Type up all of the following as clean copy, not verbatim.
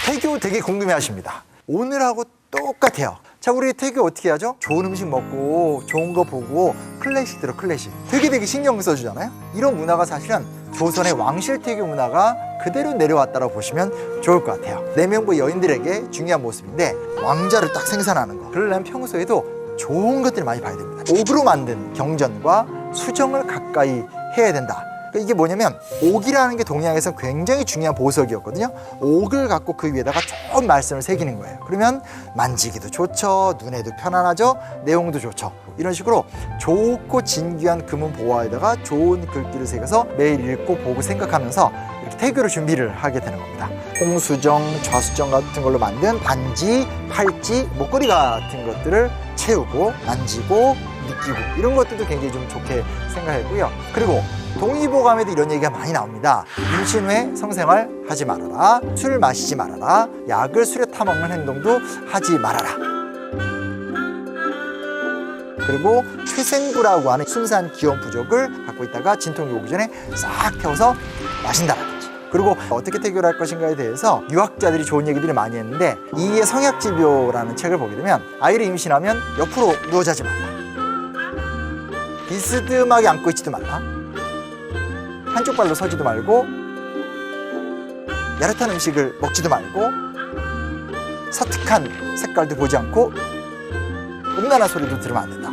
태교 되게 궁금해 하십니다. 오늘하고 똑같아요. 자, 우리 태교 어떻게 하죠? 좋은 음식 먹고 좋은 거 보고 클래식대로 클래식. 되게 신경 써주잖아요. 이런 문화가 사실은 조선의 왕실태교 문화가 그대로 내려왔다고 보시면 좋을 것 같아요. 내명부 여인들에게 중요한 모습인데 왕자를 딱 생산하는 거. 그러려면 평소에도 좋은 것들을 많이 봐야 됩니다. 옥으로 만든 경전과 수정을 가까이 해야 된다. 이게 뭐냐면 옥이라는 게 동양에서 굉장히 중요한 보석이었거든요. 옥을 갖고 그 위에다가 좋은 말씀을 새기는 거예요. 그러면 만지기도 좋죠, 눈에도 편안하죠, 내용도 좋죠. 이런 식으로 좋고 진귀한 금은 보화에다가 좋은 글귀를 새겨서 매일 읽고 보고 생각하면서 이렇게 태교를 준비를 하게 되는 겁니다. 홍수정, 좌수정 같은 걸로 만든 반지, 팔찌, 목걸이 같은 것들을 채우고 만지고 느끼고 이런 것들도 굉장히 좀 좋게 생각했고요. 그리고 동의보감에도 이런 얘기가 많이 나옵니다. 임신 후에 성생활 하지 말아라, 술 마시지 말아라, 약을 술에 타먹는 행동도 하지 말아라. 그리고 최생구라고 하는 순산 기원 부족을 갖고 있다가 진통이 오기 전에 싹 태워서 마신다라든지. 그리고 어떻게 태교를 할 것인가에 대해서 유학자들이 좋은 얘기들을 많이 했는데 이의 성약지묘라는 책을 보게 되면 아이를 임신하면 옆으로 누워 자지 말라, 비스듬하게 앉고 있지도 말라, 한쪽 발로 서지도 말고, 야릇한 음식을 먹지도 말고, 사특한 색깔도 보지 않고, 음란한 소리도 들으면 안 된다.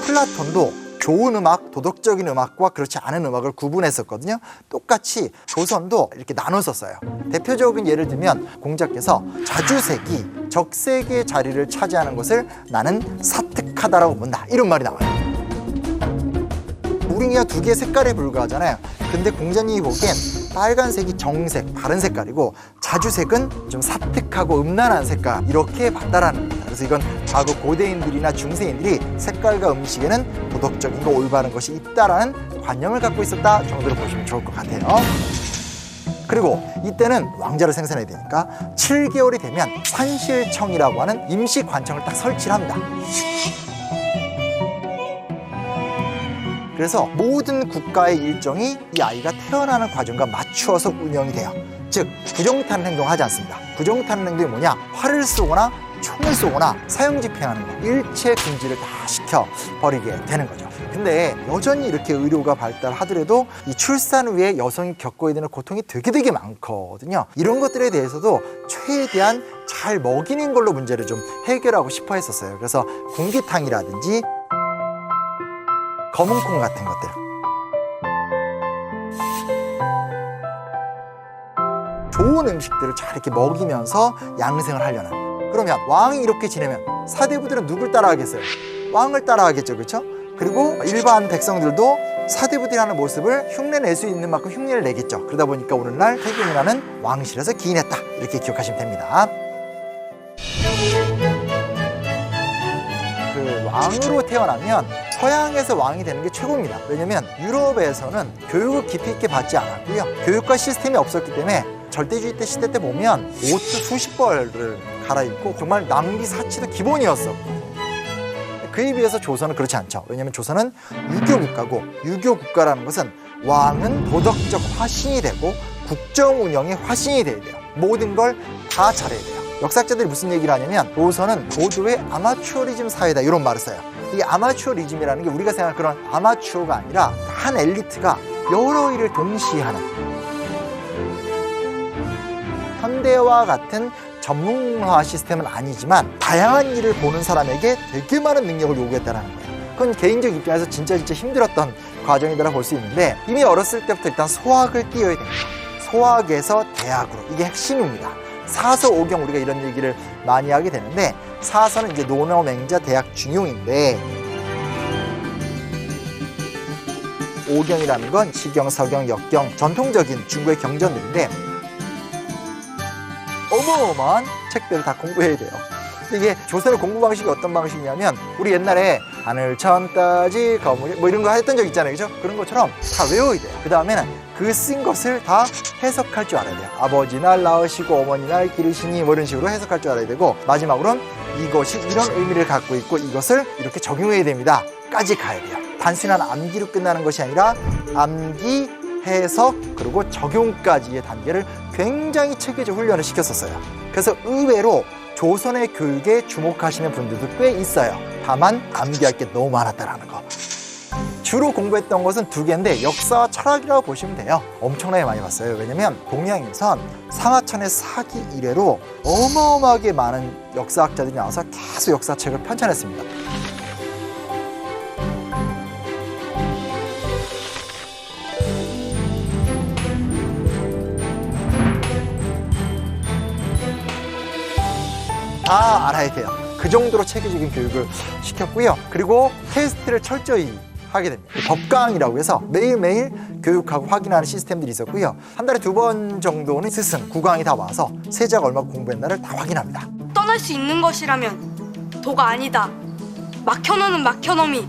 플라톤도 좋은 음악, 도덕적인 음악과 그렇지 않은 음악을 구분했었거든요. 똑같이 조선도 이렇게 나눴었어요. 대표적인 예를 들면 공자께서 자주색이 적색의 자리를 차지하는 것을 나는 사특하다라고 본다, 이런 말이 나와요. 우린 그냥 두 개의 색깔에 불과하잖아요. 근데 공자님이 보기엔 빨간색이 정색, 바른 색깔이고 자주색은 좀 사특하고 음란한 색깔, 이렇게 봤다라는 겁니다. 그래서 이건 과거 고대인들이나 중세인들이 색깔과 음식에는 도덕적인 거, 올바른 것이 있다라는 관념을 갖고 있었다 정도로 보시면 좋을 것 같아요. 그리고 이때는 왕자를 생산해야 되니까 7개월이 되면 산실청이라고 하는 임시 관청을 딱 설치를 합니다. 그래서 모든 국가의 일정이 이 아이가 태어나는 과정과 맞추어서 운영이 돼요. 즉 부정타는 행동을 하지 않습니다. 부정타는 행동이 뭐냐? 활을 쏘거나 총을 쏘거나 사형집행하는 거, 일체 금지를 다 시켜버리게 되는 거죠. 근데 여전히 이렇게 의료가 발달하더라도 이 출산 후에 여성이 겪어야 되는 고통이 되게 많거든요. 이런 것들에 대해서도 최대한 잘 먹이는 걸로 문제를 좀 해결하고 싶어 했었어요. 그래서 공기탕이라든지 검은콩 같은 것들, 좋은 음식들을 잘 이렇게 먹이면서 양생을 하려는. 그러면 왕이 이렇게 지내면 사대부들은 누굴 따라하겠어요? 왕을 따라하겠죠, 그렇죠? 그리고 일반 백성들도 사대부들이 하는 모습을 흉내낼 수 있는 만큼 흉내를 내겠죠. 그러다 보니까 오늘날 태교 문화는 왕실에서 기인했다, 이렇게 기억하시면 됩니다. 그 왕으로 태어나면 서양에서 왕이 되는 게 최고입니다. 왜냐면 유럽에서는 교육을 깊이 있게 받지 않았고요, 교육과 시스템이 없었기 때문에 절대주의 때 시대 때 보면 옷도 수십 벌을 갈아입고 정말 낭비 사치도 기본이었었고, 그에 비해서 조선은 그렇지 않죠. 왜냐하면 조선은 유교국가고, 유교국가라는 것은 왕은 도덕적 화신이 되고 국정 운영의 화신이 돼야 돼요. 모든 걸 다 잘해야 돼요. 역사학자들이 무슨 얘기를 하냐면 조선은 고도의 아마추어리즘 사회다, 이런 말을 써요. 이게 아마추어리즘이라는 게 우리가 생각하는 그런 아마추어가 아니라 한 엘리트가 여러 일을 동시에 하는, 현대와 같은 전문화 시스템은 아니지만 다양한 일을 보는 사람에게 되게 많은 능력을 요구했다는 거예요. 그건 개인적 입장에서 진짜 힘들었던 과정이라고 볼 수 있는데, 이미 어렸을 때부터 일단 소학을 띄워야 됩니다. 소학에서 대학으로, 이게 핵심입니다. 사서 오경, 우리가 이런 얘기를 많이 하게 되는데, 사서는 이제 논어, 맹자, 대학, 중용인데, 오경이라는 건 시경, 서경, 역경, 전통적인 중국의 경전들인데 어마어마한 책들을 다 공부해야 돼요. 이게 조선의 공부 방식이 어떤 방식이냐면, 우리 옛날에 하늘 천따지 거물 뭐 이런 거 했던 적 있잖아요, 그죠? 그런 것처럼 다 외워야 돼요. 그 다음에는 그 쓴 것을 다 해석할 줄 알아야 돼요. 아버지 날 낳으시고 어머니 날 기르시니 뭐 이런 식으로 해석할 줄 알아야 되고, 마지막으로는 이것이 이런 의미를 갖고 있고 이것을 이렇게 적용해야 됩니다 까지 가야 돼요. 단순한 암기로 끝나는 것이 아니라 암기, 해석 그리고 적용까지의 단계를 굉장히 체계적 훈련을 시켰었어요. 그래서 의외로 조선의 교육에 주목하시는 분들도 꽤 있어요. 다만 암기할 게 너무 많았다라는 거. 주로 공부했던 것은 두 개인데 역사와 철학이라고 보시면 돼요. 엄청나게 많이 봤어요. 왜냐면 동양에선 상하천의 사기 이래로 어마어마하게 많은 역사학자들이 나와서 계속 역사책을 편찬했습니다. 다 알아야 돼요. 그 정도로 체계적인 교육을 시켰고요. 그리고 테스트를 철저히 하게 됩니다. 법강이라고 해서 매일매일 교육하고 확인하는 시스템들이 있었고요. 한 달에 2번 정도는 스승, 국왕이 다 와서 세자가 얼마나 공부했나를 다 확인합니다. 떠날 수 있는 것이라면 도가 아니다. 막혀놓는 막혀놈이.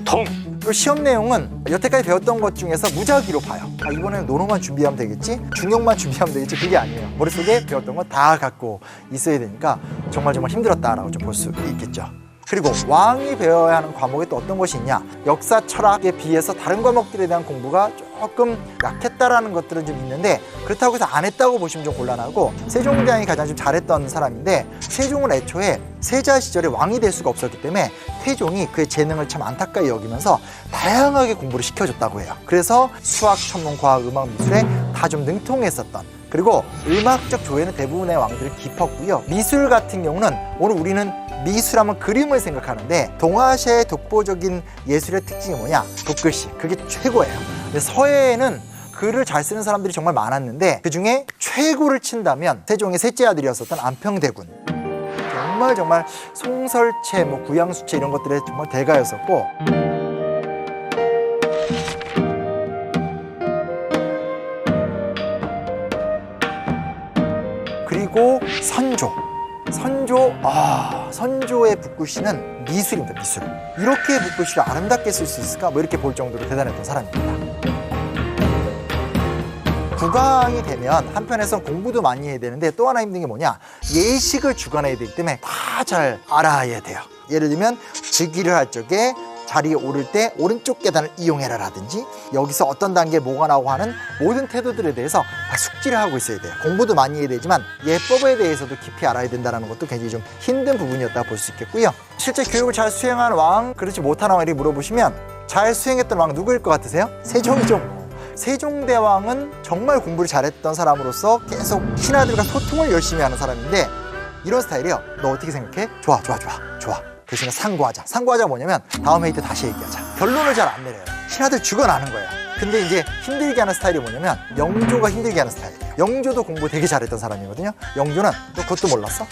통! 그리고 시험 내용은 여태까지 배웠던 것 중에서 무작위로 봐요. 이번에는 논어만 준비하면 되겠지? 중용만 준비하면 되겠지? 그게 아니에요. 머릿속에 배웠던 거 다 갖고 있어야 되니까 정말 힘들었다라고 좀 볼 수 있겠죠. 그리고 왕이 배워야 하는 과목이 또 어떤 것이 있냐? 역사, 철학에 비해서 다른 과목들에 대한 공부가 조금 약했다라는 것들은 좀 있는데 그렇다고 해서 안 했다고 보시면 좀 곤란하고 세종대왕이 가장 좀 잘했던 사람인데 세종은 애초에 세자 시절에 왕이 될 수가 없었기 때문에 태종이 그의 재능을 참 안타까이 여기면서 다양하게 공부를 시켜줬다고 해요. 그래서 수학, 천문, 과학, 음악, 미술에 다 좀 능통했었던 그리고 음악적 조예는 대부분의 왕들이 깊었고요. 미술 같은 경우는 오늘 우리는 미술하면 그림을 생각하는데 동아시아의 독보적인 예술의 특징이 뭐냐? 붓글씨. 그게 최고예요. 근데 서해에는 글을 잘 쓰는 사람들이 정말 많았는데 그중에 최고를 친다면 세종의 셋째 아들이었었던 안평대군. 정말 송설체, 구양수체 이런 것들의 정말 대가였었고 그리고 선조의 붓글씨는 미술입니다. 미술. 이렇게 붓글씨를 아름답게 쓸 수 있을까? 이렇게 볼 정도로 대단했던 사람입니다. 국왕이 되면 한편에선 공부도 많이 해야 되는데 또 하나 힘든 게 뭐냐? 예식을 주관해야 되기 때문에 다 잘 알아야 돼요. 예를 들면 즉위를 할 적에 자리에 오를 때 오른쪽 계단을 이용해라 라든지 여기서 어떤 단계에 뭐가 나오고 하는 모든 태도들에 대해서 다 숙지를 하고 있어야 돼요. 공부도 많이 해야 되지만 예법에 대해서도 깊이 알아야 된다는 것도 굉장히 좀 힘든 부분이었다고 볼 수 있겠고요. 실제 교육을 잘 수행한 왕, 그렇지 못한 왕 이렇게 물어보시면 잘 수행했던 왕 누구일 것 같으세요? 세종이죠. 세종대왕은 정말 공부를 잘했던 사람으로서 계속 신하들과 소통을 열심히 하는 사람인데 이런 스타일이에요. 너 어떻게 생각해? 좋아. 대신에 상고하자. 상고하자 뭐냐면 다음 회의 때 다시 얘기하자. 결론을 잘 안 내려요. 신하들 죽어나는 거예요. 근데 이제 힘들게 하는 스타일이 뭐냐면 영조가 힘들게 하는 스타일이에요. 영조도 공부 되게 잘했던 사람이거든요. 영조는 너 그것도 몰랐어?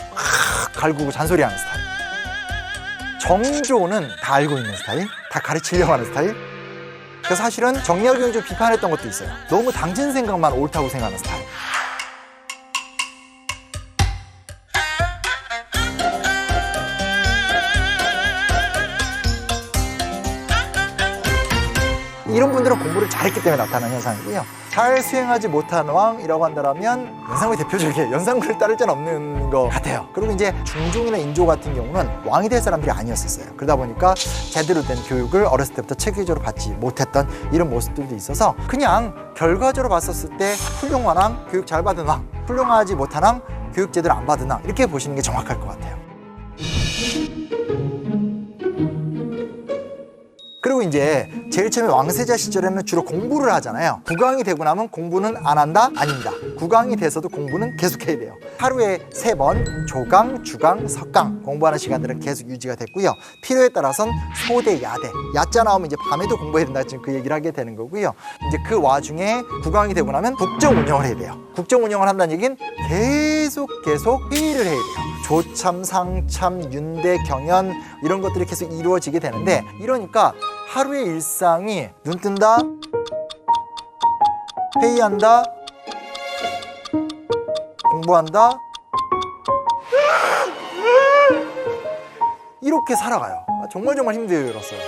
갈구고 잔소리하는 스타일. 정조는 다 알고 있는 스타일, 다 가르치려고 하는 스타일. 그래서 사실은 정약용이 좀 비판했던 것도 있어요. 너무 당신 생각만 옳다고 생각하는 스타일. 이런 분들은 공부를 잘했기 때문에 나타나는 현상이고요. 잘 수행하지 못한 왕이라고 한다면 연산군이 대표적이에요. 연산군을 따를 자는 없는 것 같아요. 그리고 이제 중종이나 인조 같은 경우는 왕이 될 사람들이 아니었었어요. 그러다 보니까 제대로 된 교육을 어렸을 때부터 체계적으로 받지 못했던 이런 모습들도 있어서 그냥 결과적으로 봤었을 때 훌륭한 왕, 교육 잘 받은 왕, 훌륭하지 못한 왕, 교육 제대로 안 받은 왕 이렇게 보시는 게 정확할 것 같아요. 그리고 이제 제일 처음에 왕세자 시절에는 주로 공부를 하잖아요. 국왕이 되고 나면 공부는 안 한다? 아닙니다. 국왕이 돼서도 공부는 계속해야 돼요. 하루에 3번 조강, 주강, 석강 공부하는 시간들은 계속 유지가 됐고요. 필요에 따라서는 소대, 야대. 야자 나오면 이제 밤에도 공부해야 된다. 지금 그 얘기를 하게 되는 거고요. 이제 그 와중에 국왕이 되고 나면 국정 운영을 해야 돼요. 국정 운영을 한다는 얘기는 계속 회의를 해야 돼요. 조참, 상참, 윤대, 경연 이런 것들이 계속 이루어지게 되는데 이러니까 하루의 일상이 눈 뜬다, 회의한다, 공부한다 이렇게 살아가요. 정말 힘들었어요.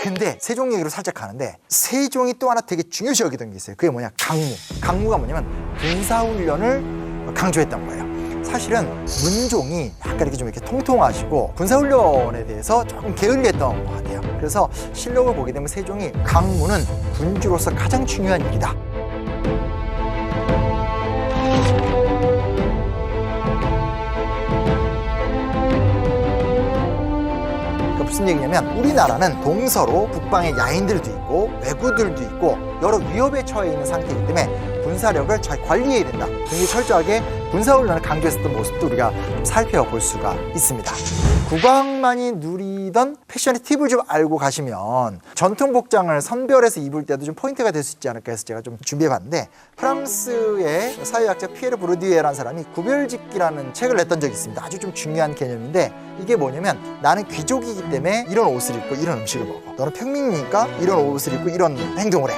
근데 세종 얘기로 살짝 가는데 세종이 또 하나 되게 중요시 여기던 게 있어요. 그게 뭐냐? 강무. 강무가 뭐냐면 군사훈련을 강조했던 거예요. 사실은 문종이 약간 이렇게 좀 이렇게 통통하시고 군사훈련에 대해서 조금 게을리했던 것 같아요. 그래서 실록을 보게 되면 세종이 강무는 군주로서 가장 중요한 일이다. 무슨 얘기냐면 우리나라는 동서로 북방에 야인들도 있고 왜구들도 있고 여러 위협에 처해 있는 상태이기 때문에 군사력을 잘 관리해야 된다. 굉장히 철저하게 군사훈련을 강조했었던 모습도 우리가 좀 살펴볼 수가 있습니다. 국왕만이 누리던 패션의 팁을 좀 알고 가시면 전통 복장을 선별해서 입을 때도 좀 포인트가 될 수 있지 않을까 해서 제가 좀 준비해봤는데, 프랑스의 사회학자 피에르 보르디에라는 사람이 구별짓기라는 책을 냈던 적이 있습니다. 아주 좀 중요한 개념인데 이게 뭐냐면 나는 귀족이기 때문에 이런 옷을 입고 이런 음식을 먹어. 너는 평민이니까 이런 옷을 입고 이런 행동을 해.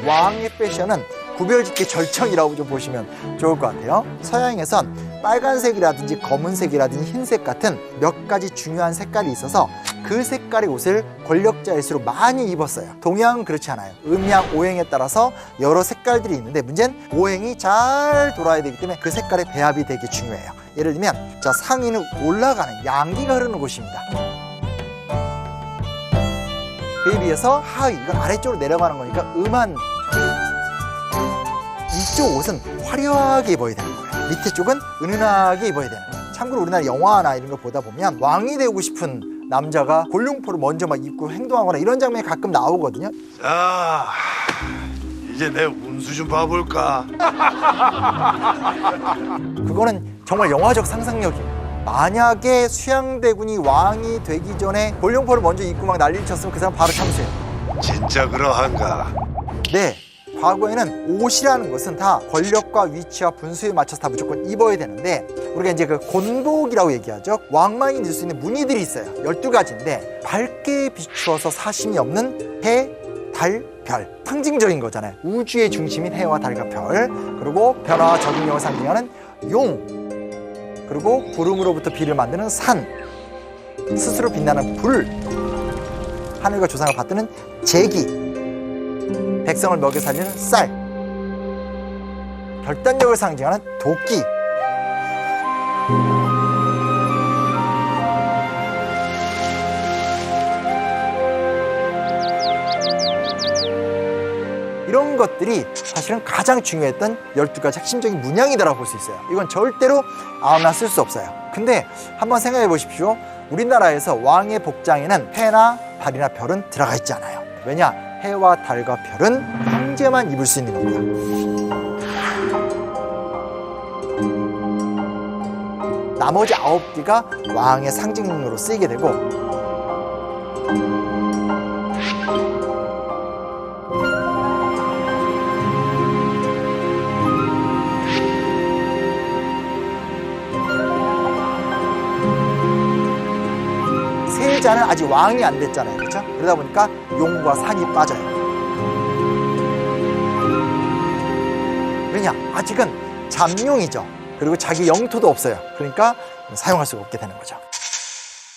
왕의 패션은 구별짓기 절정이라고 좀 보시면 좋을 것 같아요. 서양에선 빨간색이라든지 검은색이라든지 흰색 같은 몇 가지 중요한 색깔이 있어서 그 색깔의 옷을 권력자일수록 많이 입었어요. 동양은 그렇지 않아요. 음양, 오행에 따라서 여러 색깔들이 있는데 문제는 오행이 잘 돌아야 되기 때문에 그 색깔의 배합이 되게 중요해요. 예를 들면 자, 상위는 올라가는 양기가 흐르는 곳입니다. 그에 비해서 하위, 이건 아래쪽으로 내려가는 거니까 음한 이쪽 옷은 화려하게 입어야 되는 거예요. 밑에 쪽은 은은하게 입어야 되는 거예요. 참고로 우리나라 영화나 이런 거 보다 보면 왕이 되고 싶은 남자가 골룡포를 먼저 막 입고 행동하거나 이런 장면이 가끔 나오거든요. 자, 이제 내 운수 좀 봐볼까? 그거는 정말 영화적 상상력이에요. 만약에 수양대군이 왕이 되기 전에 골룡포를 먼저 입고 막 난리를 쳤으면 그 사람 바로 참수해요. 진짜 그러한가? 네, 과거에는 옷이라는 것은 다 권력과 위치와 분수에 맞춰서 다 무조건 입어야 되는데 우리가 이제 그 곤복이라고 얘기하죠. 왕만이 넣을 수 있는 무늬들이 있어요. 12가지인데 밝게 비추어서 사심이 없는 해, 달, 별, 상징적인 거잖아요. 우주의 중심인 해와 달과 별, 그리고 변화와 적응력을 상징하는 용, 그리고 구름으로부터 비를 만드는 산, 스스로 빛나는 불, 하늘과 조상을 받드는 제기, 백성을 먹여 살리는 쌀, 결단력을 상징하는 도끼, 이런 것들이 사실은 가장 중요했던 12가지 핵심적인 문양이다라고 볼 수 있어요. 이건 절대로 아무나 쓸 수 없어요. 근데 한번 생각해 보십시오. 우리나라에서 왕의 복장에는 해나 달이나 별은 들어가 있지 않아요. 왜냐? 해와 달과 별은 황제만 입을 수 있는 겁니다. 나머지 9개가 왕의 상징으로 쓰이게 되고 세자는 아직 왕이 안 됐잖아요. 그렇죠? 그러다 보니까 용과 산이 빠져요. 왜냐? 아직은 잠룡이죠. 그리고 자기 영토도 없어요. 그러니까 사용할 수가 없게 되는 거죠.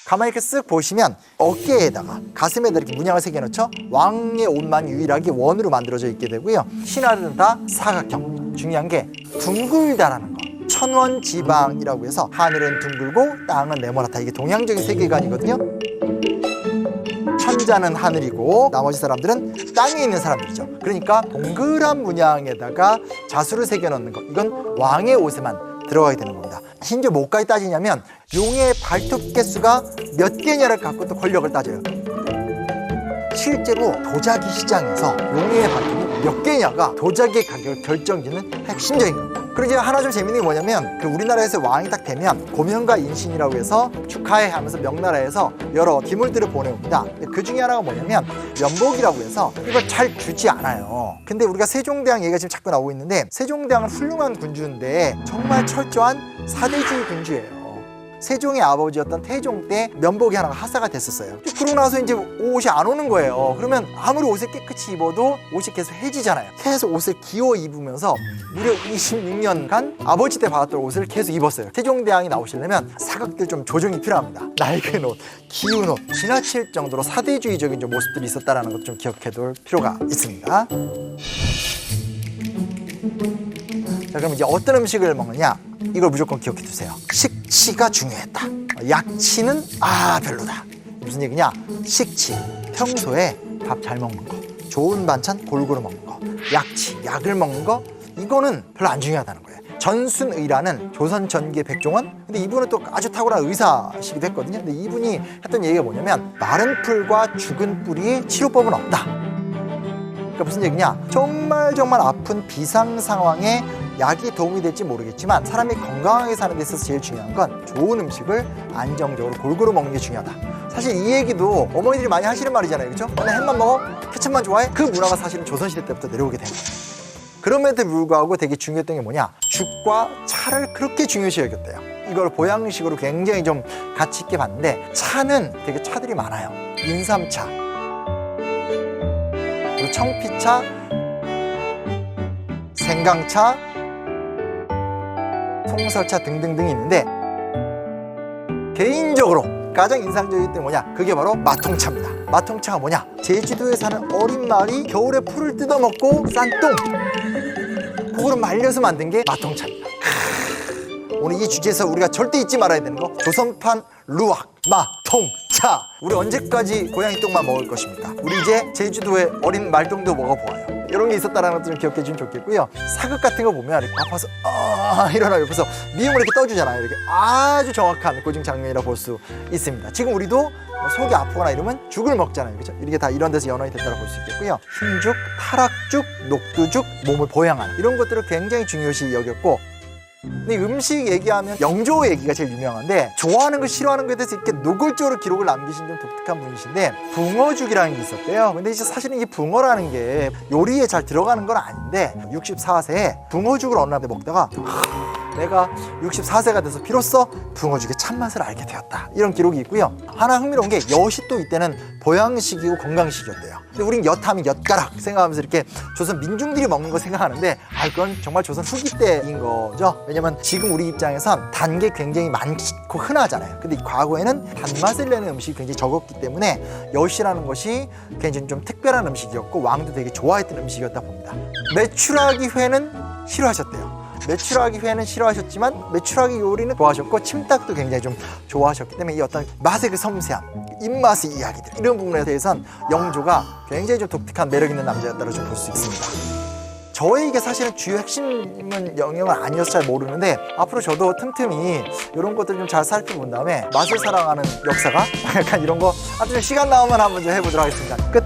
가만히 이렇게 쓱 보시면 어깨에다가 가슴에다 이렇게 문양을 새겨놓죠. 왕의 옷만 유일하게 원으로 만들어져 있게 되고요. 신하들은 다 사각형. 중요한 게 둥글다라는 거. 천원지방이라고 해서 하늘은 둥글고 땅은 네모나다. 이게 동양적인 세계관이거든요. 천자는 하늘이고 나머지 사람들은 땅에 있는 사람들이죠. 그러니까 동그란 문양에다가 자수를 새겨놓는 거, 이건 왕의 옷에만 들어가게 되는 겁니다. 심지어 뭐까지 따지냐면 용의 발톱 개수가 몇 개냐를 갖고 또 권력을 따져요. 실제로 도자기 시장에서 용의 발톱이 몇 개냐가 도자기의 가격을 결정짓는 핵심적인 겁니다. 그리고 이제 하나 좀 재밌는 게 뭐냐면 그 우리나라에서 왕이 딱 되면 고명과 인신이라고 해서 축하해 하면서 명나라에서 여러 기물들을 보내옵니다. 그 중에 하나가 뭐냐면 면복이라고 해서 이걸 잘 주지 않아요. 근데 우리가 세종대왕 얘기가 지금 자꾸 나오고 있는데 세종대왕은 훌륭한 군주인데 정말 철저한 사대주의 군주예요. 세종의 아버지였던 태종 때 면복이 하나가 하사가 됐었어요. 그러고 나서 이제 옷이 안 오는 거예요. 그러면 아무리 옷을 깨끗이 입어도 옷이 계속 해지잖아요. 계속 옷을 기워 입으면서 무려 26년간 아버지 때 받았던 옷을 계속 입었어요. 세종대왕이 나오시려면 사극들 좀 조정이 필요합니다. 밝은 옷, 기운 옷, 지나칠 정도로 사대주의적인 좀 모습들이 있었다는 것 좀 기억해둘 필요가 있습니다. 자, 그럼 이제 어떤 음식을 먹느냐? 이걸 무조건 기억해 두세요. 식치가 중요했다. 약치는 별로다. 무슨 얘기냐? 식치, 평소에 밥 잘 먹는 거, 좋은 반찬 골고루 먹는 거, 약치, 약을 먹는 거, 이거는 별로 안 중요하다는 거예요. 전순의라는 조선 전기의 백종원, 근데 이분은 또 아주 탁월한 의사시기도 했거든요. 근데 이분이 했던 얘기가 뭐냐면 마른 풀과 죽은 뿌리의 치료법은 없다. 그러니까 무슨 얘기냐? 정말 아픈 비상 상황에 약이 도움이 될지 모르겠지만 사람이 건강하게 사는 데 있어서 제일 중요한 건 좋은 음식을 안정적으로 골고루 먹는 게 중요하다. 사실 이 얘기도 어머니들이 많이 하시는 말이잖아요. 그렇죠? 너네 햄만 먹어? 케첩만 좋아해? 그 문화가 사실은 조선시대 때부터 내려오게 된 거예요. 그럼에도 불구하고 되게 중요했던 게 뭐냐? 죽과 차를 그렇게 중요시 여겼대요. 이걸 보양식으로 굉장히 좀 가치 있게 봤는데 차는 되게 차들이 많아요. 인삼차, 그리고 청피차, 생강차, 송설차 등등등이 있는데 개인적으로 가장 인상적이기 때문에 뭐냐? 그게 바로 마통차입니다. 마통차가 뭐냐? 제주도에 사는 어린 마을이 겨울에 풀을 뜯어먹고 싼 똥, 그거를 말려서 만든 게 마통차입니다. 오늘 이 주제에서 우리가 절대 잊지 말아야 되는 거, 조선판 루악 마통차. 우리 언제까지 고양이 똥만 먹을 것입니까? 우리 이제 제주도의 어린 말똥도 먹어보아요. 이런 게 있었다는 것들을 기억해 주면 좋겠고요. 사극 같은 거 보면 이렇게 아파서 일어나 옆에서 미음을 이렇게 떠주잖아요. 이렇게 아주 정확한 고증 장면이라고 볼 수 있습니다. 지금 우리도 속이 아프거나 이러면 죽을 먹잖아요. 그렇죠? 이게 다 이런 데서 연원이 됐다고 볼 수 있겠고요. 흰죽, 타락죽, 녹두죽, 몸을 보양하는 이런 것들을 굉장히 중요시 여겼고, 근데 음식 얘기하면 영조 얘기가 제일 유명한데 좋아하는 거 싫어하는 거에 대해서 이렇게 노골적으로 기록을 남기신 좀 독특한 분이신데 붕어죽이라는 게 있었대요. 근데 이제 사실은 이 붕어라는 게 요리에 잘 들어가는 건 아닌데 64세에 붕어죽을 어느 날 먹다가 내가 64세가 돼서 비로소 붕어죽의 참맛을 알게 되었다. 이런 기록이 있고요. 하나 흥미로운 게 엿이 또 이때는 보양식이고 건강식이었대요. 근데 우린 엿하면 엿가락 생각하면서 이렇게 조선 민중들이 먹는 거 생각하는데 그건 정말 조선 후기 때인 거죠. 왜냐면 지금 우리 입장에선 단 게 굉장히 많고 흔하잖아요. 근데 과거에는 단맛을 내는 음식이 굉장히 적었기 때문에 엿이라는 것이 굉장히 좀 특별한 음식이었고 왕도 되게 좋아했던 음식이었다 봅니다. 메추라기 회는 싫어하셨대요. 메추라기 회는 싫어하셨지만 메추라기 요리는 좋아하셨고 침닭도 굉장히 좀 좋아하셨기 때문에 이 어떤 맛의 그 섬세함, 입맛의 이야기들 이런 부분에 대해서는 영조가 굉장히 좀 독특한 매력 있는 남자였다고 좀 볼 수 있습니다. 저에게 사실은 주요 핵심은 영역은 아니어서 잘 모르는데 앞으로 저도 틈틈이 이런 것들 좀 잘 살펴본 다음에 맛을 사랑하는 역사가 약간 이런 거 아무튼 시간 나오면 한번 좀 해보도록 하겠습니다. 끝.